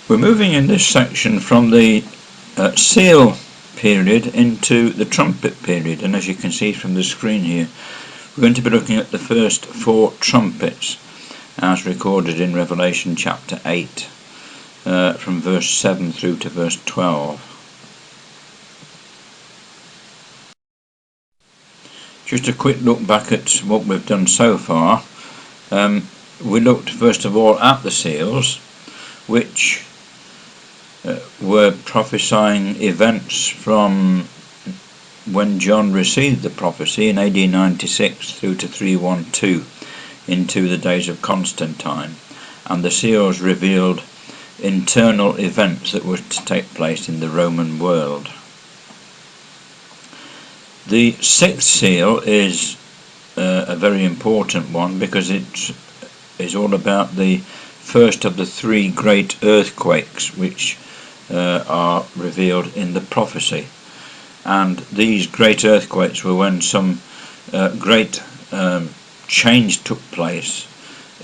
We're moving in this section from the seal period into the trumpet period, and as you can see from the screen here, we're going to be looking at the first 4 trumpets as recorded in Revelation chapter 8 from verse 7 through to verse 12. Just a quick look back at what we've done so far. We looked first of all at the seals, which were prophesying events from when John received the prophecy in AD 96 through to 312 into the days of Constantine, and the seals revealed internal events that were to take place in the Roman world. The 6th seal is a very important one because it is all about the first of the 3 great earthquakes which are revealed in the prophecy. And these great earthquakes were when some great change took place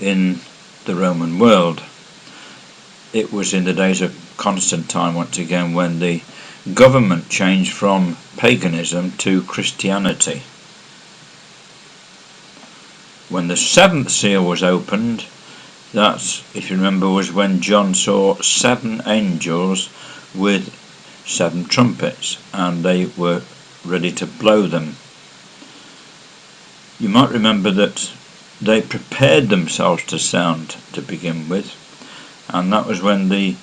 in the Roman world. It was in the days of Constantine once again when the government changed from paganism to Christianity. When the 7th seal was opened, that, if you remember, was when John saw 7 angels with 7 trumpets, and they were ready to blow them. You might remember that they prepared themselves to sound to begin with, and that was when the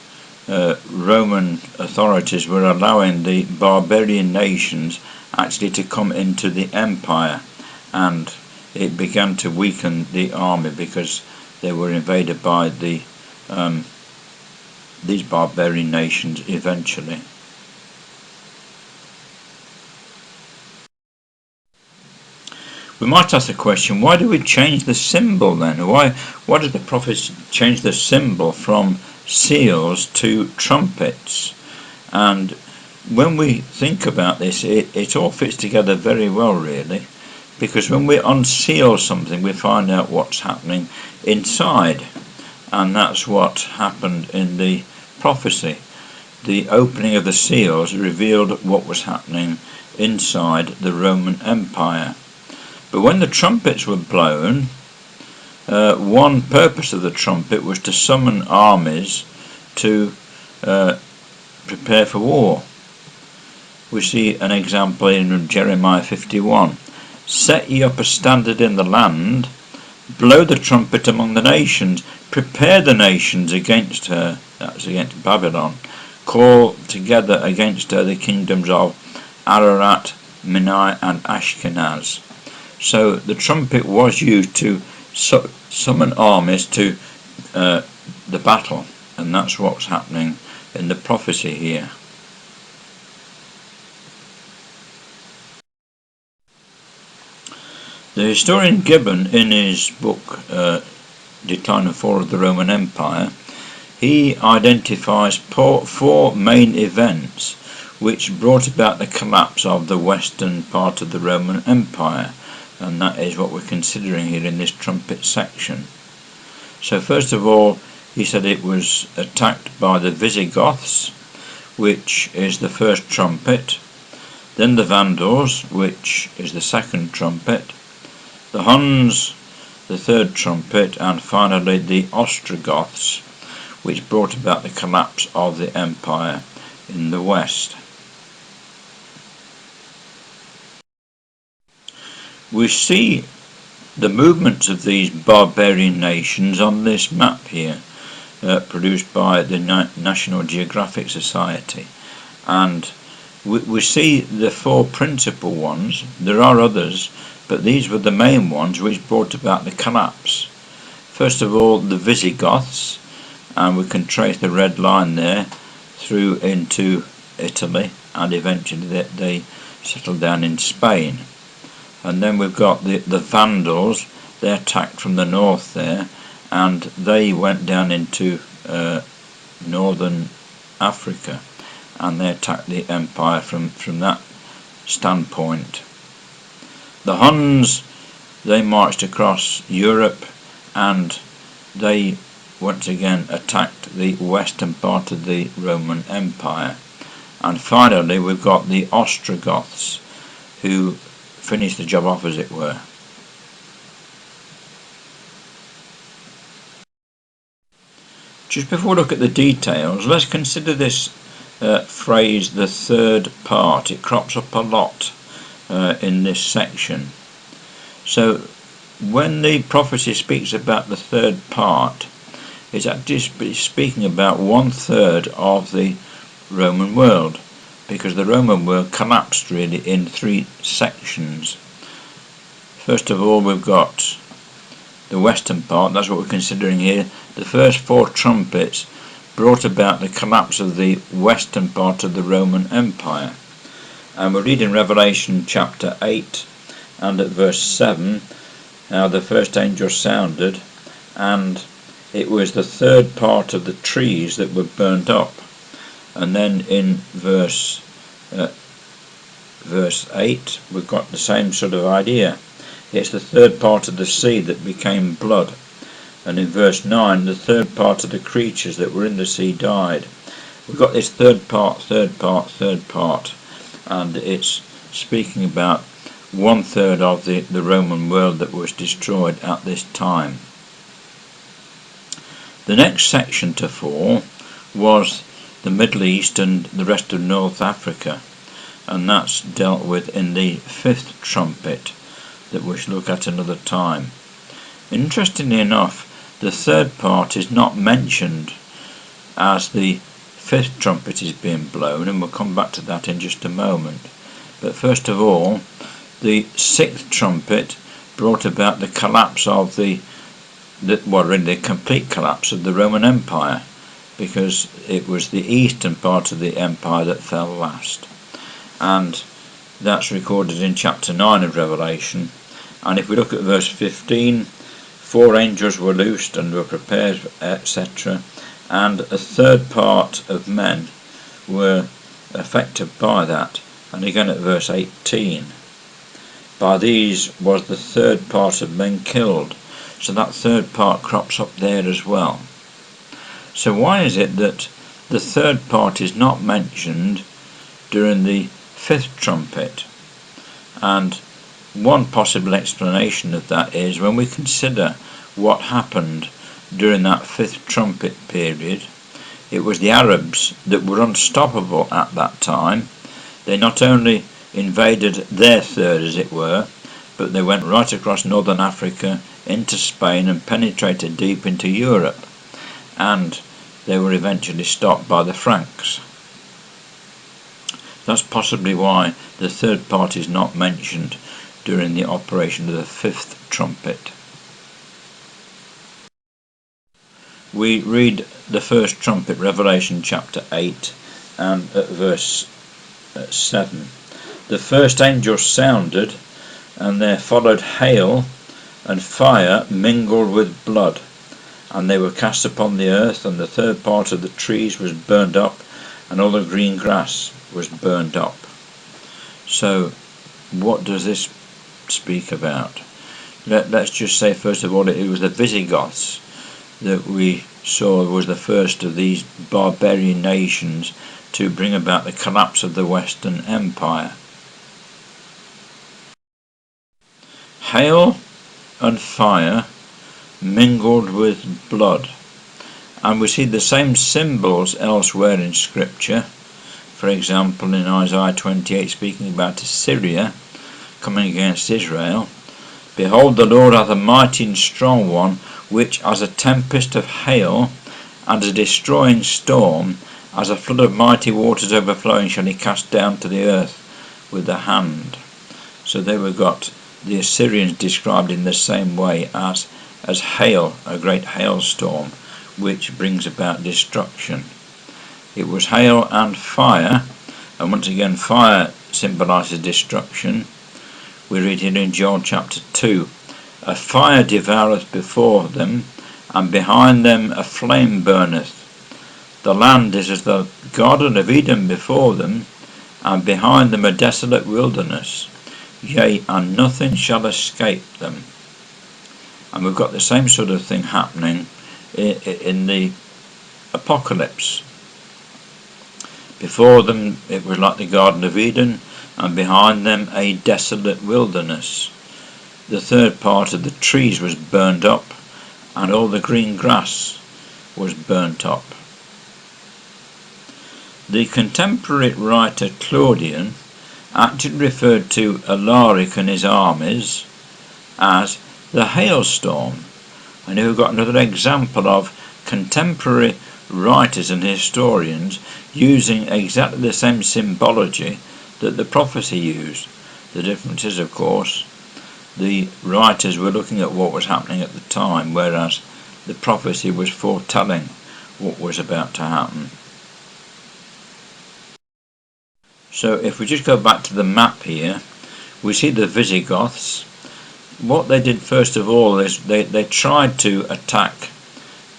Roman authorities were allowing the barbarian nations actually to come into the empire, and it began to weaken the army because they were invaded by these barbarian nations eventually. We might ask the question, why do we change the symbol then? Why did the prophets change the symbol from seals to trumpets? And when we think about this, it all fits together very well, really, because when we unseal something, we find out what's happening inside, and that's what happened in the prophecy. The opening of the seals revealed what was happening inside the Roman Empire. But when the trumpets were blown, one purpose of the trumpet was to summon armies to prepare for war. We see an example in Jeremiah 51. Set ye up a standard in the land, blow the trumpet among the nations, prepare the nations against her, that's against Babylon, call together against her the kingdoms of Ararat, Minai and Ashkenaz. So the trumpet was used to summon armies to the battle, and that's what's happening in the prophecy here. The historian Gibbon, in his book Decline and Fall of the Roman Empire, he identifies 4 main events which brought about the collapse of the western part of the Roman Empire, and that is what we're considering here in this trumpet section. So first of all, he said it was attacked by the Visigoths, which is the first trumpet, then the Vandals, which is the second trumpet, the Huns, the third trumpet, and finally the Ostrogoths, which brought about the collapse of the empire in the west. We see the movements of these barbarian nations on this map here, produced by the National Geographic Society, and we see the 4 principal ones. There are others, but these were the main ones which brought about the collapse. First of all, the Visigoths, and we can trace the red line there through into Italy, and eventually they settled down in Spain. And then we've got the Vandals. They attacked from the north there, and they went down into northern Africa, and they attacked the empire from that standpoint. The Huns, they marched across Europe, and they once again attacked the western part of the Roman Empire. And finally we've got the Ostrogoths, who finished the job off, as it were. Just before we look at the details, let's consider this phrase, the third part. It crops up a lot in this section. So when the prophecy speaks about the third part, it's actually speaking about 1/3 of the Roman world, because the Roman world collapsed really in 3 sections. First of all, we've got the western part. That's what we're considering here. The first 4 trumpets brought about the collapse of the western part of the Roman Empire. And we read in Revelation chapter 8 and at verse 7 how the first angel sounded, and it was the third part of the trees that were burnt up. And then in verse 8 we've got the same sort of idea. It's the third part of the sea that became blood. And in verse 9, the third part of the creatures that were in the sea died. We've got this third part, and it's speaking about 1/3 of the Roman world that was destroyed at this time. The next section to fall was the Middle East and the rest of North Africa, and that's dealt with in the 5th trumpet that we shall look at another time. Interestingly enough, the third part is not mentioned as the 5th trumpet is being blown, and we'll come back to that in just a moment. But first of all, the 6th trumpet brought about the collapse of the complete collapse of the Roman Empire, because it was the eastern part of the empire that fell last. And that's recorded in chapter 9 of Revelation. And if we look at verse 15, 4 angels were loosed and were prepared, etc., and a third part of men were affected by that. And again at verse 18, by these was the third part of men killed. So that third part crops up there as well. So why is it that the third part is not mentioned during the 5th trumpet? And one possible explanation of that is, when we consider what happened during that 5th trumpet period, it was the Arabs that were unstoppable at that time. They not only invaded their third, as it were, but they went right across northern Africa into Spain and penetrated deep into Europe, and they were eventually stopped by the Franks. That's possibly why the third part is not mentioned during the operation of the 5th trumpet. We read the first trumpet, Revelation chapter 8 and at verse 7. The first angel sounded, and there followed hail and fire mingled with blood, and they were cast upon the earth, and the third part of the trees was burned up, and all the green grass was burned up. So what does this speak about? Let's just say first of all, it was the Visigoths that we saw was the first of these barbarian nations to bring about the collapse of the Western Empire. Hail and fire mingled with blood, and we see the same symbols elsewhere in Scripture. For example, in Isaiah 28, speaking about Assyria coming against Israel, behold, the Lord hath a mighty and strong one, which as a tempest of hail and a destroying storm, as a flood of mighty waters overflowing, shall he cast down to the earth with the hand. So there we've got the Assyrians described in the same way as hail, a great hailstorm, which brings about destruction. It was hail and fire, and once again fire symbolises destruction. We read here in Joel chapter 2, a fire devoureth before them, and behind them a flame burneth. The land is as the garden of Eden before them, and behind them a desolate wilderness. Yea, and nothing shall escape them. And we've got the same sort of thing happening in the Apocalypse. Before them it was like the Garden of Eden, and behind them a desolate wilderness. The third part of the trees was burned up, and all the green grass was burnt up. The contemporary writer Claudian actually referred to Alaric and his armies as the hailstorm, and we've got another example of contemporary writers and historians using exactly the same symbology that the prophecy used. The difference is, of course, the writers were looking at what was happening at the time, whereas the prophecy was foretelling what was about to happen. So if we just go back to the map here, we see the Visigoths. What they did first of all is they tried to attack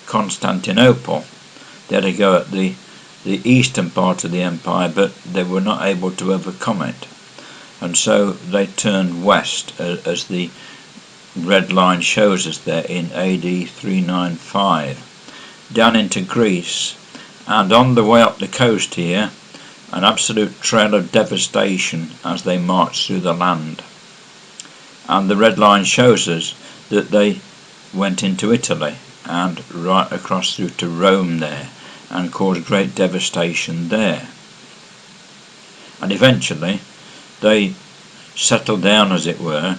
Constantinople. They had to go at the eastern part of the empire, but they were not able to overcome it. And so they turned west, as the red line shows us there in AD 395, down into Greece, and on the way up the coast here, an absolute trail of devastation as they marched through the land. And the red line shows us that they went into Italy and right across through to Rome there, and caused great devastation there. And eventually they settled down, as it were,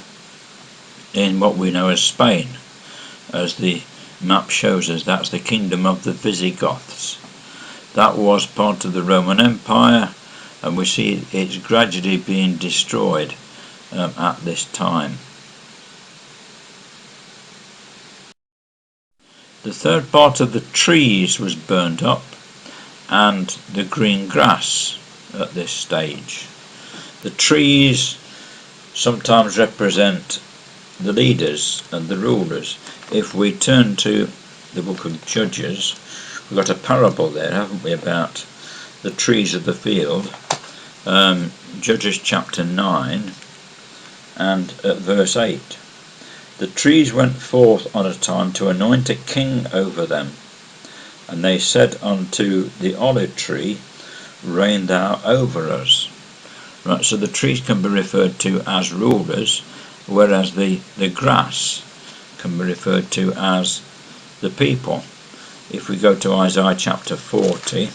in what we know as Spain. As the map shows us, that's the kingdom of the Visigoths. That was part of the Roman Empire, and we see it's gradually being destroyed at this time. The third part of the trees was burnt up, and the green grass at this stage. The trees sometimes represent the leaders and the rulers. If we turn to the book of Judges, we've got a parable there, haven't we, about the trees of the field. Judges chapter 9 and at verse 8. The trees went forth on a time to anoint a king over them, and they said unto the olive tree, Reign thou over us. Right, so the trees can be referred to as rulers, whereas the grass can be referred to as the people. If we go to Isaiah chapter 40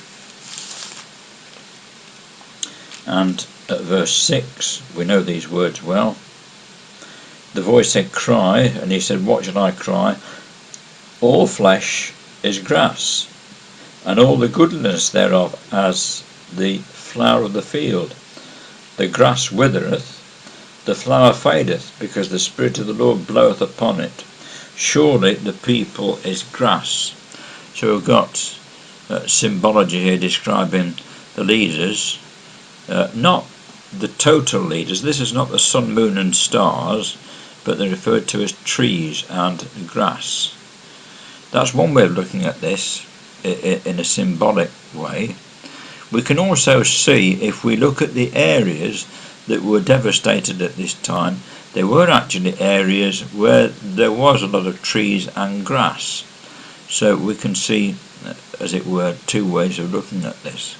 and at verse 6, we know these words well. The voice said, Cry, and he said, What shall I cry? All flesh is grass, and all the goodness thereof as the flower of the field. The grass withereth, the flower fadeth, because the Spirit of the Lord bloweth upon it. Surely the people is grass. So we've got symbology here describing the leaders, not the total leaders. This is not the sun, moon and stars, but they're referred to as trees and grass. That's one way of looking at this in a symbolic way. We can also see, if we look at the areas that were devastated at this time, there were actually areas where there was a lot of trees and grass. So we can see, as it were, two ways of looking at this.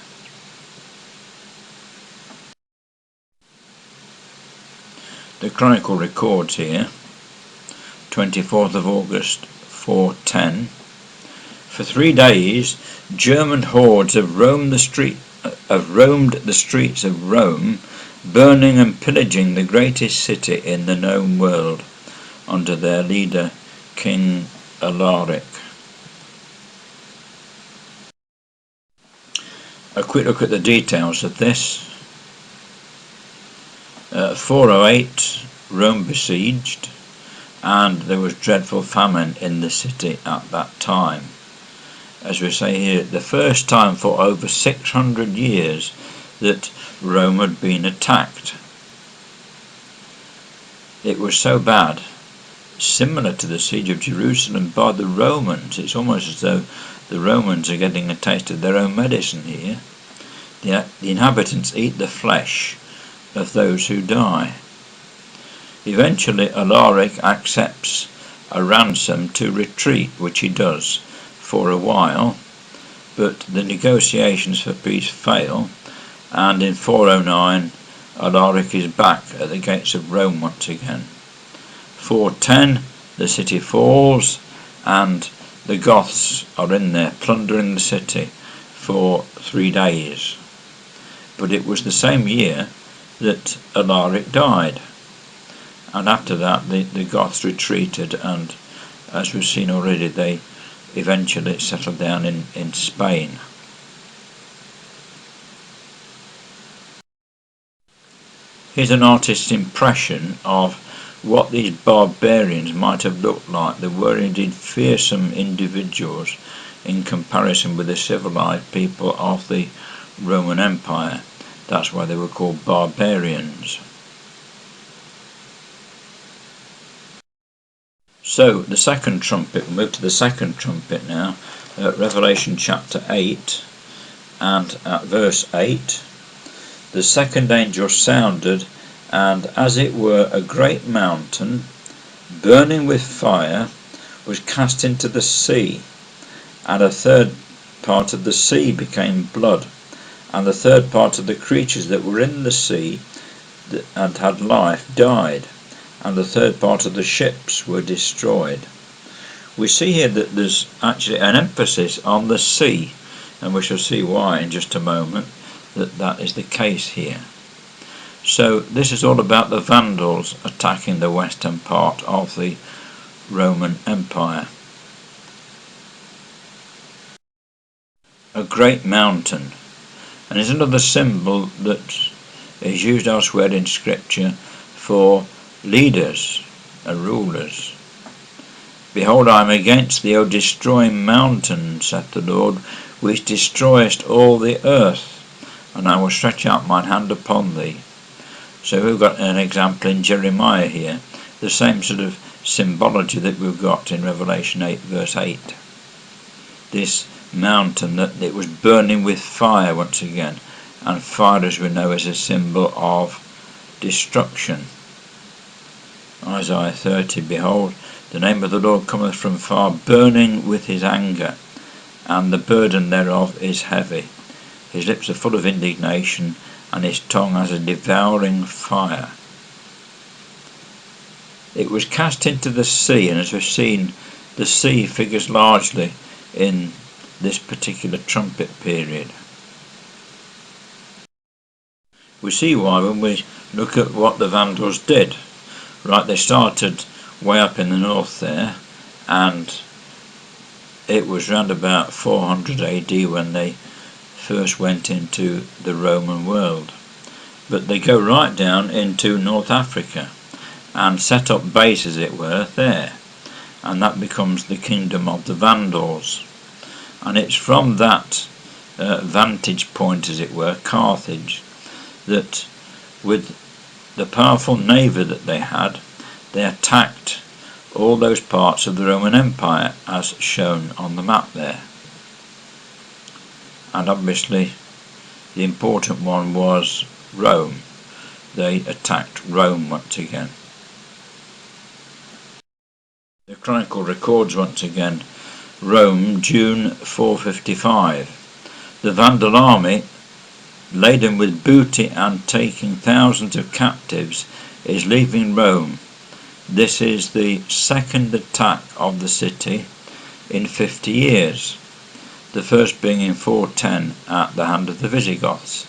The Chronicle records here, 24th of August 410, for 3 days German hordes have roamed the streets of Rome, burning and pillaging the greatest city in the known world, under their leader King Alaric. A quick look at the details of this. 408, Rome besieged, and there was dreadful famine in the city at that time. As we say here, the first time for over 600 years that Rome had been attacked. It was so bad, similar to the siege of Jerusalem by the Romans. It's almost as though the Romans are getting a taste of their own medicine here. The inhabitants eat the flesh of those who die. Eventually Alaric accepts a ransom to retreat, which he does, for a while, but the negotiations for peace fail, and in 409 Alaric is back at the gates of Rome once again. 410 the city falls, and the Goths are in there plundering the city for 3 days. But it was the same year that Alaric died, and after that the Goths retreated, and as we've seen already, they eventually settled down in Spain. Here's an artist's impression of what these barbarians might have looked like. They were indeed fearsome individuals in comparison with the civilized people of the Roman Empire. That's why they were called barbarians. So the second trumpet, we'll move to the second trumpet now, Revelation chapter 8, and at verse 8, the second angel sounded, and as it were a great mountain, burning with fire, was cast into the sea, and a third part of the sea became blood, and the third part of the creatures that were in the sea and had life died, and the third part of the ships were destroyed. We see here that there's actually an emphasis on the sea, and we shall see why in just a moment that is the case here. So this is all about the Vandals attacking the western part of the Roman Empire. A great mountain, and is another symbol that is used elsewhere in Scripture for leaders and rulers. Behold, I am against thee, O destroying mountain, saith the Lord, which destroyest all the earth, and I will stretch out mine hand upon thee. So we've got an example in Jeremiah here, the same sort of symbology that we've got in Revelation 8 verse 8. This mountain, that it was burning with fire once again, and fire, as we know, is a symbol of destruction. Isaiah 30, behold, the name of the Lord cometh from far, burning with his anger, and the burden thereof is heavy. His lips are full of indignation, and his tongue as a devouring fire. It was cast into the sea, and as we've seen, the sea figures largely in this particular trumpet period. We see why when we look at what the Vandals did. Right, they started way up in the north there, and it was round about 400 AD when they first went into the Roman world. But they go right down into North Africa and set up base, as it were, there, and that becomes the kingdom of the Vandals. And it's from that vantage point, as it were, Carthage, that with the powerful navy that they had, they attacked all those parts of the Roman Empire as shown on the map there. And obviously the important one was Rome. They attacked Rome once again. The Chronicle records once again, Rome, June 455. The Vandal army, laden with booty and taking thousands of captives, is leaving Rome. This is the second attack of the city in 50 years, the first being in 410 at the hand of the Visigoths.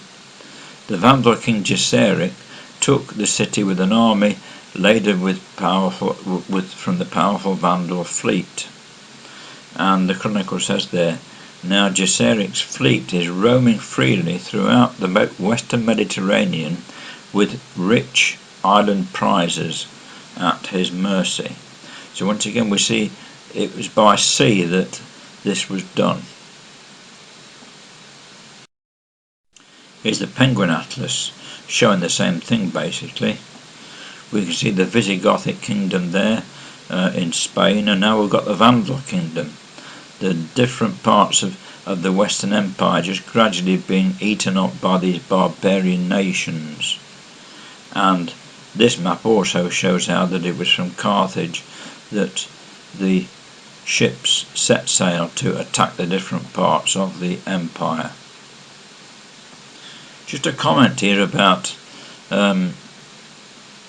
The Vandal king Gesseric took the city with an army laden from the powerful Vandal fleet. And the Chronicle says there, now Gesseric's fleet is roaming freely throughout the western Mediterranean with rich island prizes at his mercy. So once again we see it was by sea that this was done. Here's the Penguin Atlas showing the same thing basically. We can see the Visigothic kingdom there in Spain, and now we've got the Vandal kingdom. The different parts of the Western Empire just gradually being eaten up by these barbarian nations. And this map also shows how that it was from Carthage that the ships set sail to attack the different parts of the empire. Just a comment here about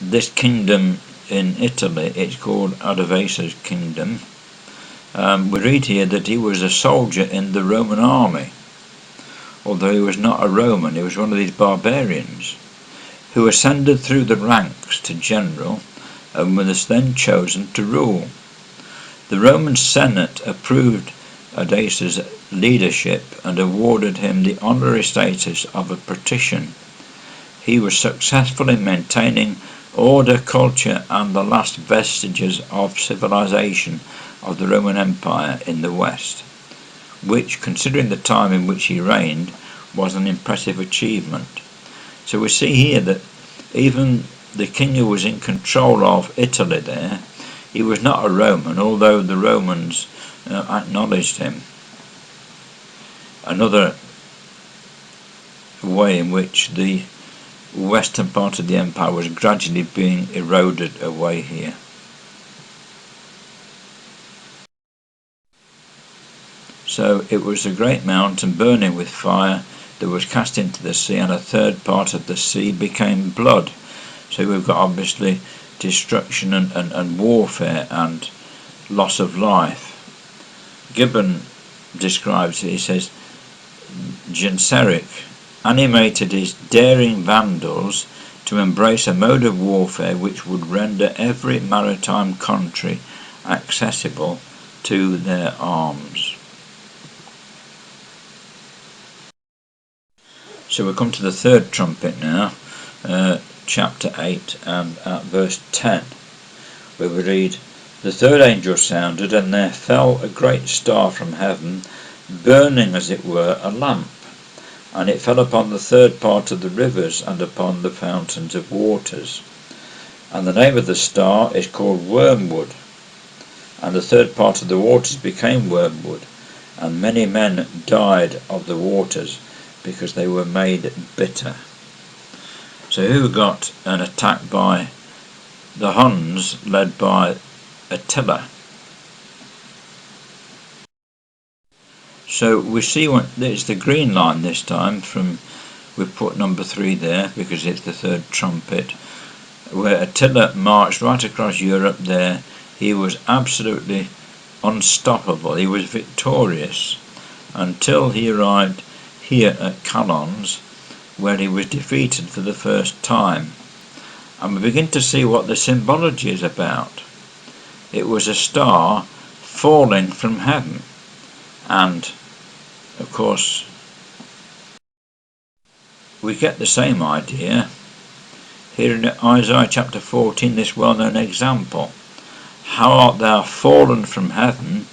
this kingdom in Italy. It's called Adovace's kingdom. We read here that he was a soldier in the Roman army, although he was not a Roman. He was one of these barbarians who ascended through the ranks to general and was then chosen to rule. The Roman Senate approved Adovace's leadership and awarded him the honorary status of a patrician. He was successful in maintaining order, culture, and the last vestiges of civilization of the Roman Empire in the West, which, considering the time in which he reigned, was an impressive achievement. So we see here that even the king who was in control of Italy there, he was not a Roman, although the Romans acknowledged him. Another way in which the western part of the empire was gradually being eroded away here. So it was a great mountain burning with fire that was cast into the sea, and a third part of the sea became blood. So we've got obviously destruction and warfare and loss of life. Gibbon describes it, he says, Genseric animated his daring Vandals to embrace a mode of warfare which would render every maritime country accessible to their arms. So we come to the third trumpet now, chapter 8 and at verse 10, where we read, "The third angel sounded, and there fell a great star from heaven, burning as it were a lamp, and it fell upon the third part of the rivers and upon the fountains of waters. And the name of the star is called Wormwood, and the third part of the waters became wormwood, and many men died of the waters, because they were made bitter." So here we got an attack by the Huns led by Attila. So we see it's the green line this time. We've put number 3 there because it's the third trumpet, where Attila marched right across Europe there. He was absolutely unstoppable. He was victorious until he arrived here at Chalons, where he was defeated for the first time. And we begin to see what the symbology is about. It was a star falling from heaven, and of course we get the same idea here in Isaiah chapter 14, this well-known example. "How art thou fallen from heaven,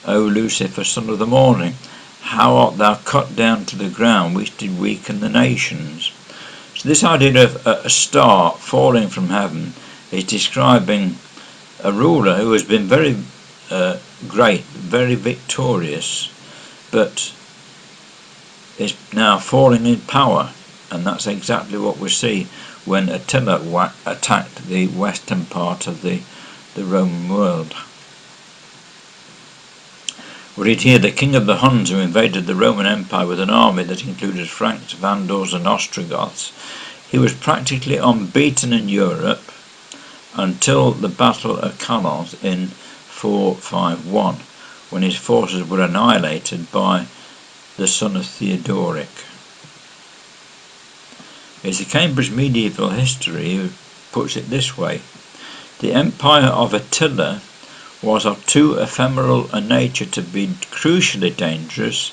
O Lucifer, son of the morning? How art thou cut down to the ground, which did weaken the nations?" So this idea of a star falling from heaven is describing a ruler who has been very great, very victorious, but is now falling in power. And that's exactly what we see when Attila attacked the western part of the Roman world. We read here, "The king of the Huns who invaded the Roman Empire with an army that included Franks, Vandals and Ostrogoths. He was practically unbeaten in Europe until the Battle of Chalons in 451, when his forces were annihilated by the son of Theodoric." It's a Cambridge Medieval History who puts it this way: "The empire of Attila was of too ephemeral a nature to be crucially dangerous.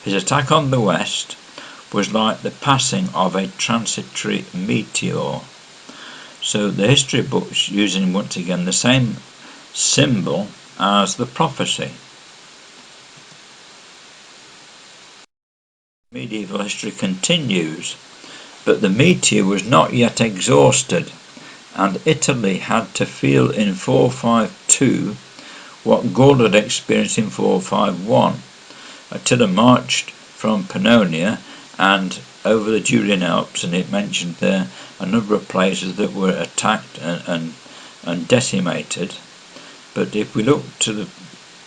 His attack on the west was like the passing of a transitory meteor." So the history books using once again the same symbol as the prophecy. Medieval history continues, "But the meteor was not yet exhausted, and Italy had to feel in 452 what Gaul had experienced in 451. Attila marched from Pannonia and over the Julian Alps, and it mentioned there a number of places that were attacked and decimated. But if we look to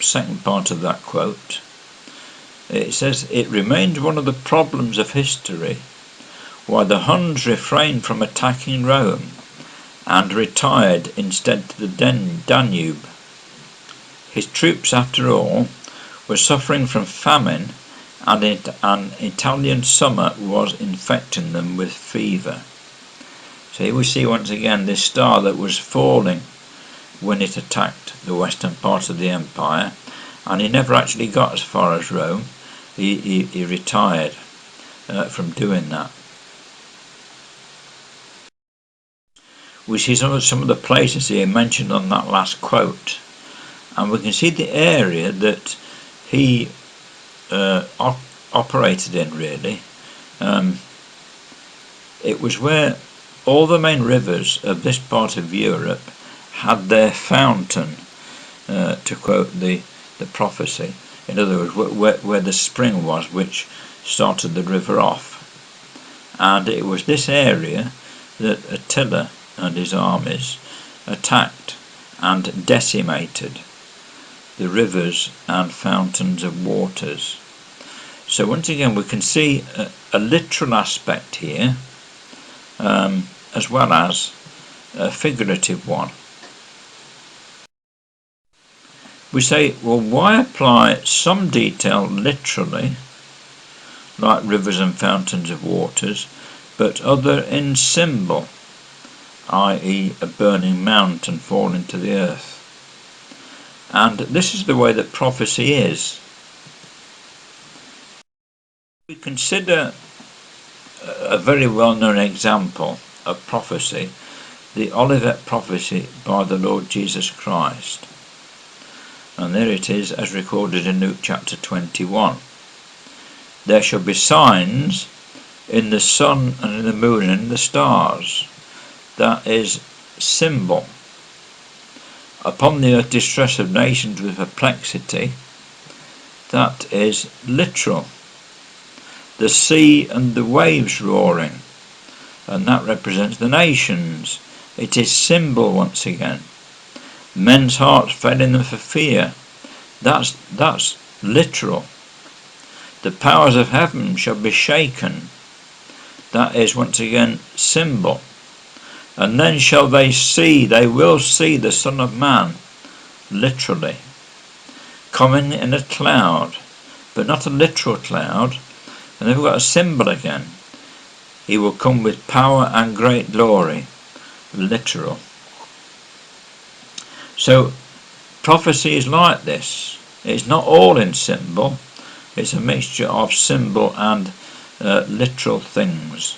second part of that quote. It says, it remained one of the problems of history why the Huns refrained from attacking Rome and retired instead to the Danube. His troops, after all, were suffering from famine, and an Italian summer was infecting them with fever. So here we see once again this star that was falling when it attacked the western part of the empire, and he never actually got as far as Rome. He retired from doing that. We see some of the places here mentioned on that last quote, and we can see the area that he operated in, really. It was where all the main rivers of this part of Europe had their fountain, to quote the prophecy. In other words, where the spring was which started the river off. And it was this area that Attila and his armies attacked and decimated the rivers and fountains of waters. So once again we can see a literal aspect here, as well as a figurative one. We say, well, why apply some detail literally, like rivers and fountains of waters, but other in symbol, i.e. a burning mountain falling to the earth? And this is the way that prophecy is. We consider a very well-known example of prophecy, the Olivet prophecy by the Lord Jesus Christ. And there it is, as recorded in Luke chapter 21. There shall be signs in the sun and in the moon and in the stars. That is symbol. Upon the earth distress of nations with perplexity. That is literal. The sea and the waves roaring, and that represents the nations. It is symbol once again. Men's hearts failing them for fear. That's literal. The powers of heaven shall be shaken. That is once again symbol. And then shall they will see the Son of Man, literally, coming in a cloud, but not a literal cloud. And then we've got a symbol again. He will come with power and great glory, literal. So prophecy is like this. It's not all in symbol. It's a mixture of symbol and literal things.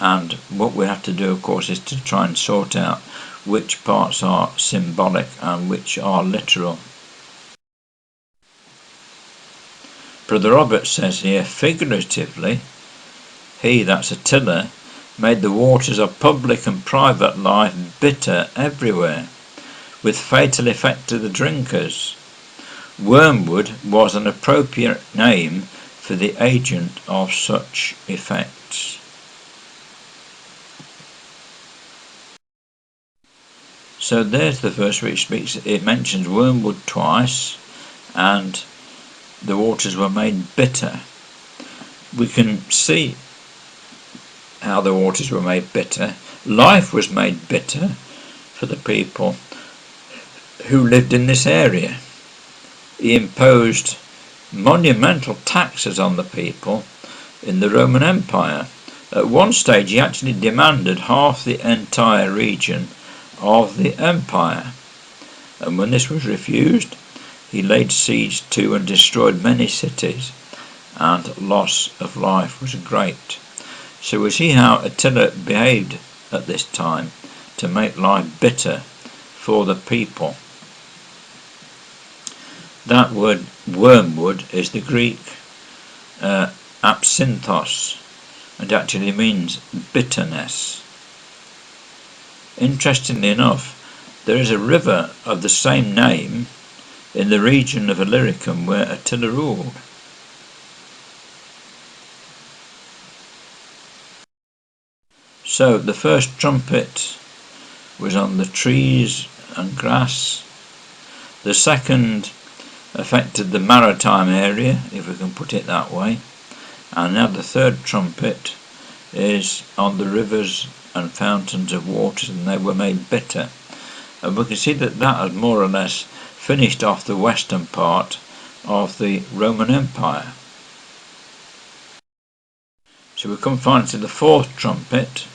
And what we have to do, of course, is to try and sort out which parts are symbolic and which are literal. Brother Robert says here, figuratively, he, that's Attila, made the waters of public and private life bitter everywhere, with fatal effect to the drinkers. Wormwood was an appropriate name for the agent of such effects. So there's the verse which it mentions wormwood twice, and the waters were made bitter. We can see how the waters were made bitter. Life was made bitter for the people who lived in this area. He imposed monumental taxes on the people in the Roman Empire. At one stage he actually demanded half the entire region of the empire, and when this was refused, he laid siege to and destroyed many cities, and loss of life was great. So we see how Attila behaved at this time to make life bitter for the people. That word wormwood is the Greek absinthos, and actually means bitterness. Interestingly enough, there is a river of the same name in the region of Illyricum where Attila ruled. So the first trumpet was on the trees and grass. The second affected the maritime area, if we can put it that way. And now the third trumpet is on the rivers and fountains of waters, and they were made bitter. And we can see that that has more or less finished off the western part of the Roman Empire. So we come finally to the fourth trumpet.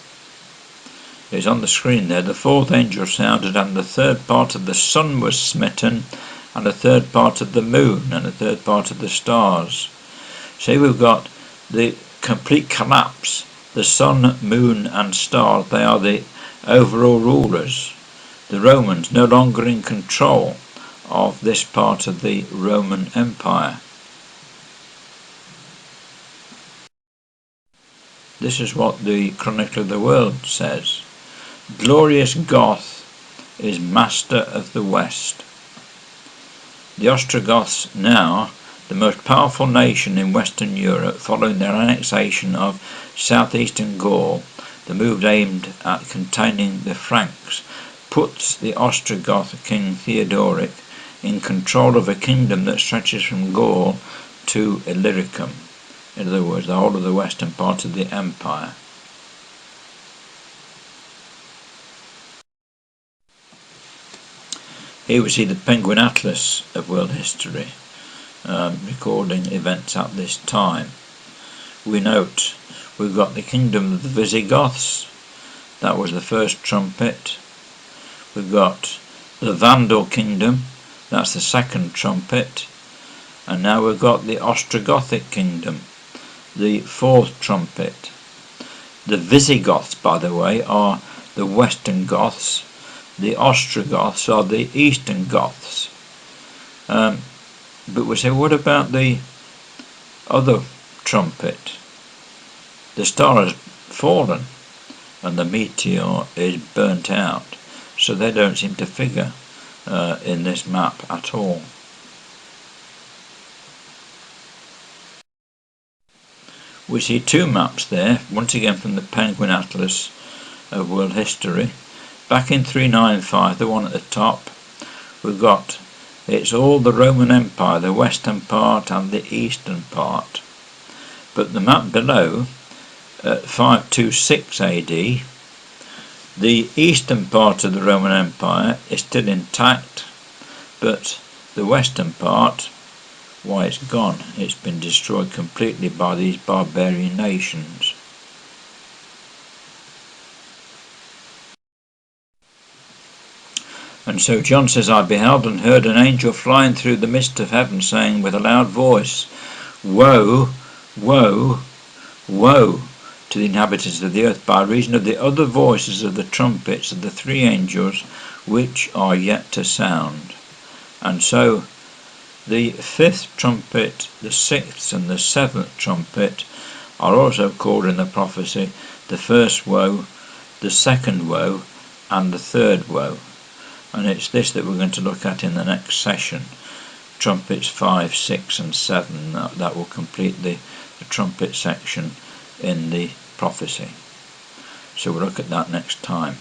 It's on the screen there. The fourth angel sounded, and the third part of the sun was smitten, and a third part of the moon, and a third part of the stars. So we've got the complete collapse. The sun, moon and stars, they are the overall rulers. The Romans no longer in control of this part of the Roman Empire. This is what the Chronicle of the World says. Glorious Goth is master of the West. The Ostrogoths, now the most powerful nation in Western Europe, following their annexation of southeastern Gaul, the move aimed at containing the Franks, puts the Ostrogoth king Theodoric in control of a kingdom that stretches from Gaul to Illyricum. In other words, the whole of the western part of the empire. Here we see the Penguin Atlas of world history, recording events at this time. We note we've got the kingdom of the Visigoths. That was the first trumpet. We've got the Vandal kingdom. That's the second trumpet. And now we've got the Ostrogothic kingdom, the fourth trumpet. The Visigoths, by the way, are the Western Goths. The Ostrogoths are the Eastern Goths. But we say, what about the other trumpet? The star has fallen and the meteor is burnt out, so they don't seem to figure in this map at all. We see two maps there, once again from the Penguin Atlas of world history. Back in 395, the one at the top, we've got, it's all the Roman Empire, the western part and the eastern part. But the map below, at 526 AD, the eastern part of the Roman Empire is still intact, but the western part, why, it's gone. It's been destroyed completely by these barbarian nations. And so John says, I beheld and heard an angel flying through the midst of heaven, saying with a loud voice, Woe, woe, woe to the inhabitants of the earth, by reason of the other voices of the trumpets of the three angels which are yet to sound. And so the fifth trumpet, the sixth and the seventh trumpet are also called in the prophecy the first woe, the second woe and the third woe. And it's this that we're going to look at in the next session. Trumpets 5, 6 and 7. That will complete the trumpet section in the prophecy. So we'll look at that next time.